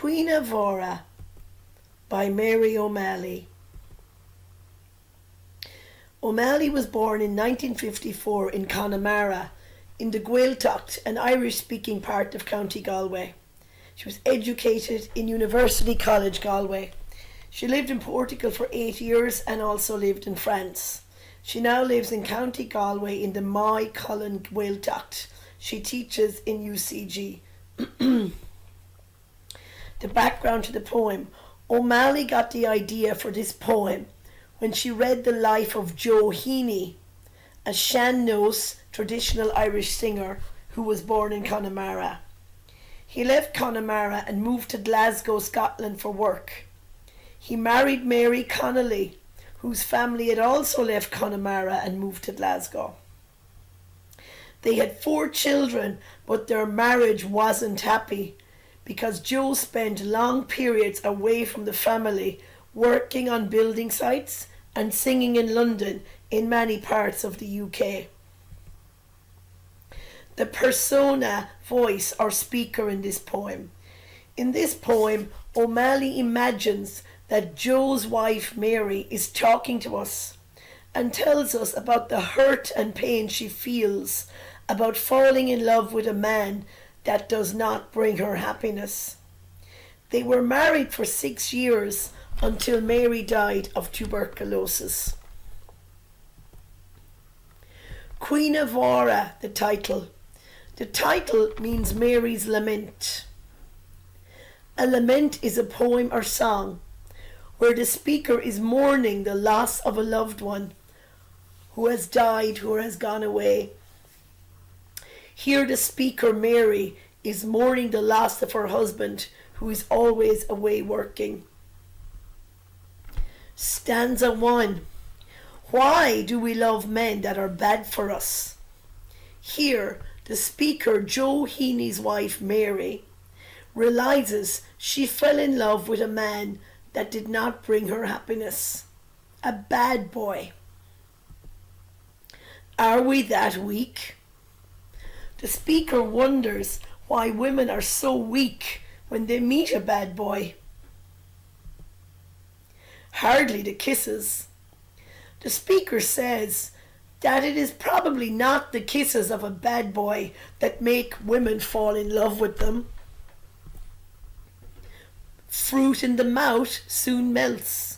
Cruinne Mhaire by Mary O'Malley. O'Malley was born in 1954 in Connemara, in the Gaeltacht, an Irish-speaking part of County Galway. She was educated in University College Galway. She lived in Portugal for 8 years and also lived in France. She now lives in County Galway in the Cullen Gaeltacht. She teaches in UCG. The background to the poem. O'Malley got the idea for this poem when she read the life of Joe Heaney, a sean-nós traditional Irish singer who was born in Connemara. He left Connemara and moved to Glasgow, Scotland for work. He married Mary Connolly, whose family had also left Connemara and moved to Glasgow. They had 4 children, but their marriage wasn't happy because Joe spent long periods away from the family, working on building sites and singing in London in many parts of the UK. The persona, voice or speaker in this poem. In this poem, O'Malley imagines that Joe's wife Mary is talking to us and tells us about the hurt and pain she feels about falling in love with a man that does not bring her happiness. They were married for 6 years until Mary died of tuberculosis. Cruinne Mhaire, the title. The title means Mary's lament. A lament is a poem or song where the speaker is mourning the loss of a loved one who has died, who has gone away. Here the speaker, Mary, is mourning the loss of her husband who is always away working. Stanza 1. Why do we love men that are bad for us? Here the speaker, Joe Heaney's wife Mary, realizes she fell in love with a man that did not bring her happiness. A bad boy. Are we that weak? The speaker wonders why women are so weak when they meet a bad boy. Hardly the kisses. The speaker says that it is probably not the kisses of a bad boy that make women fall in love with them. Fruit in the mouth soon melts.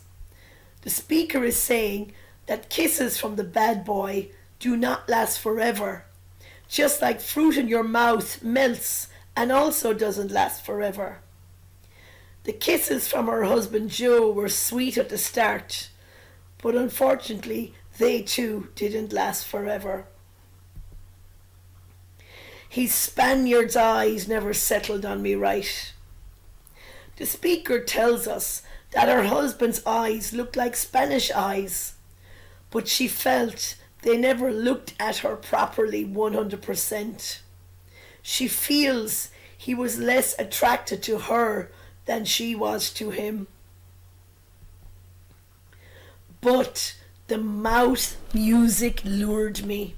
The speaker is saying that kisses from the bad boy do not last forever, just like fruit in your mouth melts and also doesn't last forever. The kisses from her husband Joe were sweet at the start, but unfortunately they too didn't last forever. His Spaniard's eyes never settled on me right. The speaker tells us that her husband's eyes looked like Spanish eyes, but she felt they never looked at her properly 100%. She feels he was less attracted to her than she was to him. But the mouth music lured me.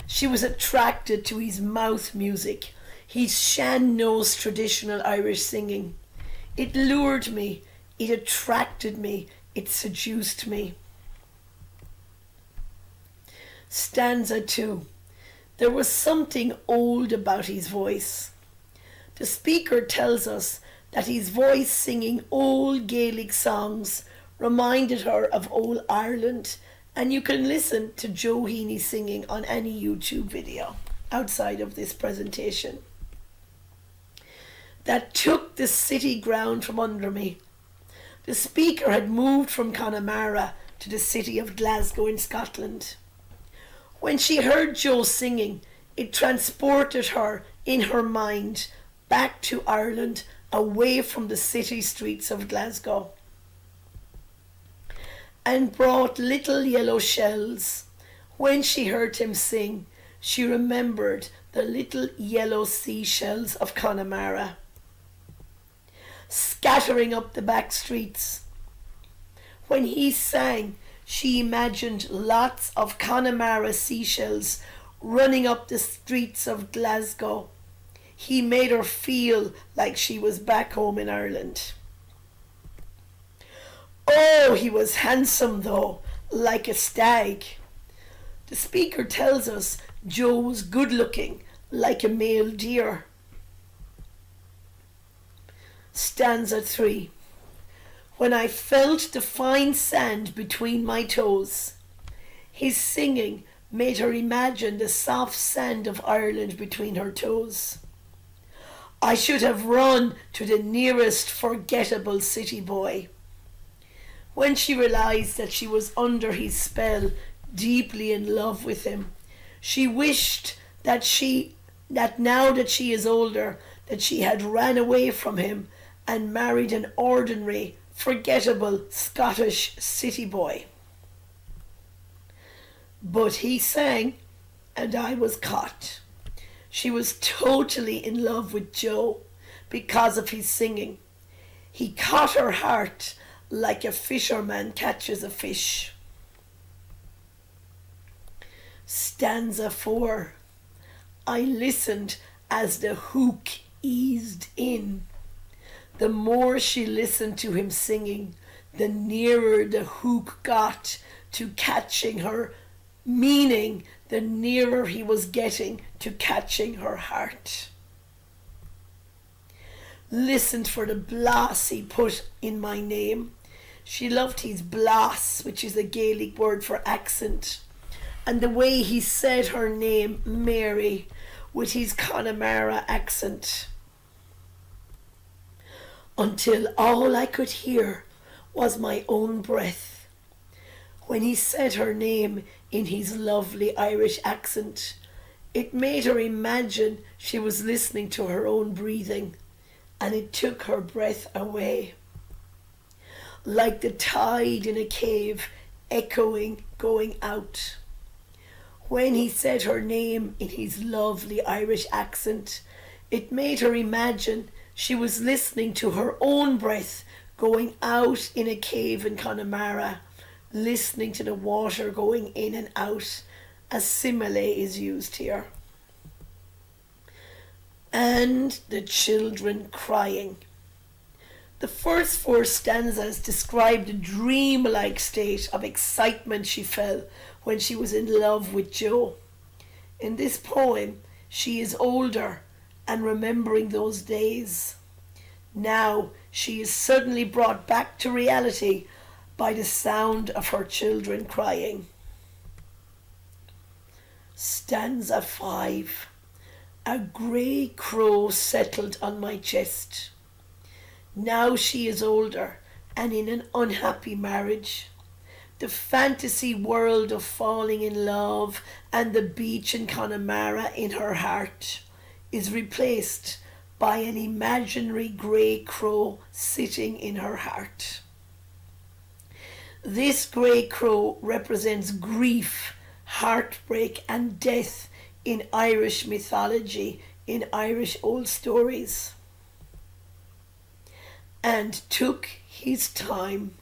She was attracted to his mouth music, his sean-nós traditional Irish singing. It lured me, it attracted me, it seduced me. Stanza 2. There was something old about his voice. The speaker tells us that his voice singing old Gaelic songs reminded her of old Ireland, and you can listen to Joe Heaney singing on any YouTube video outside of this presentation. That took the city ground from under me. The speaker had moved from Connemara to the city of Glasgow in Scotland. When she heard Joe singing, it transported her in her mind back to Ireland, away from the city streets of Glasgow, and brought little yellow shells. When she heard him sing, she remembered the little yellow seashells of Connemara, scattering up the back streets. When he sang, she imagined lots of Connemara seashells running up the streets of Glasgow. He made her feel like she was back home in Ireland. Oh, he was handsome though, like a stag. The speaker tells us Joe was good looking, like a male deer. Stanza 3. When I felt the fine sand between my toes, his singing made her imagine the soft sand of Ireland between her toes. I should have run to the nearest forgettable city boy. When she realized that she was under his spell, deeply in love with him, she wished that now that she is older, that she had ran away from him and married an ordinary, forgettable Scottish city boy. But he sang, and I was caught. She was totally in love with Joe because of his singing. He caught her heart like a fisherman catches a fish. Stanza 4. I listened as the hook eased in. The more she listened to him singing, the nearer the hook got to catching her, meaning the nearer he was getting to catching her heart. Listened for the blass he put in my name. She loved his blass, which is a Gaelic word for accent, and the way he said her name, Mary, with his Connemara accent. Until all I could hear was my own breath. When he said her name in his lovely Irish accent, it made her imagine she was listening to her own breathing, and it took her breath away. Like the tide in a cave, echoing, going out. When he said her name in his lovely Irish accent, it made her imagine she was listening to her own breath going out in a cave in Connemara, listening to the water going in and out. A simile is used here. And the children crying. The first 4 stanzas describe the dream-like state of excitement she felt when she was in love with Joe. In this poem, she is older and remembering those days. Now she is suddenly brought back to reality by the sound of her children crying. Stanza 5. A grey crow settled on my chest. Now she is older and in an unhappy marriage. The fantasy world of falling in love and the beach in Connemara in her heart is replaced by an imaginary grey crow sitting in her heart. This grey crow represents grief, heartbreak and death in Irish mythology, in Irish old stories. And took his time.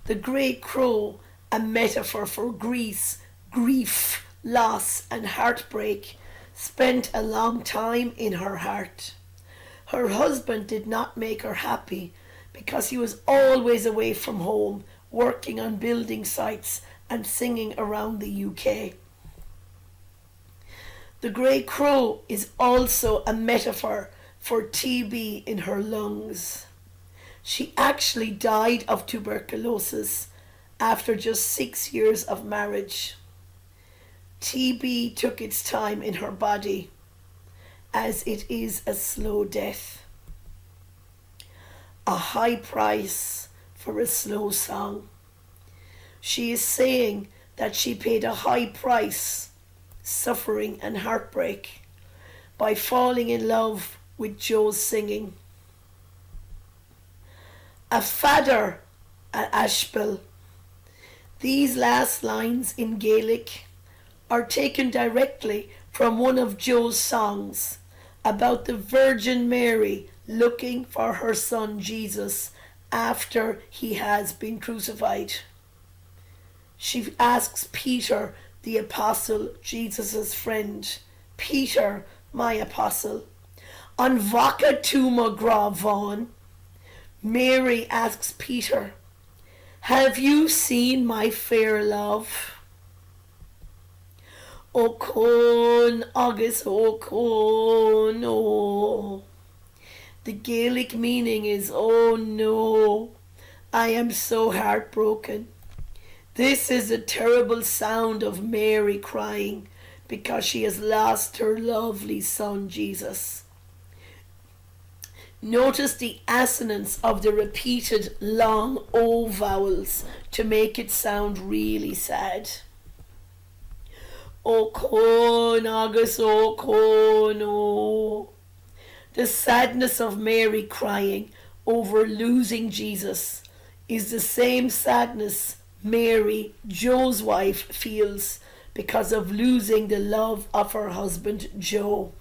The grey crow, a metaphor for grief, loss and heartbreak, spent a long time in her heart. Her husband did not make her happy because he was always away from home, working on building sites and singing around the UK. The grey crow is also a metaphor for TB in her lungs. She actually died of tuberculosis after just 6 years of marriage. TB took its time in her body, as it is a slow death. A high price for a slow song. She is saying that she paid a high price, suffering and heartbreak, by falling in love with Joe's singing. A fadder at Ashbel. These last lines in Gaelic are taken directly from one of Joe's songs about the Virgin Mary looking for her son Jesus after he has been crucified. She asks Peter, the apostle, Jesus' friend, Peter, my apostle, On Vaca Tuma Gravon, Mary asks Peter, have you seen my fair love? O con agus o con, oh. The Gaelic meaning is, oh no, I am so heartbroken. This is the terrible sound of Mary crying because she has lost her lovely son Jesus. Notice the assonance of the repeated long O vowels to make it sound really sad. O con agus o con, oh. The sadness of Mary crying over losing Jesus is the same sadness Mary, Joe's wife, feels because of losing the love of her husband Joe.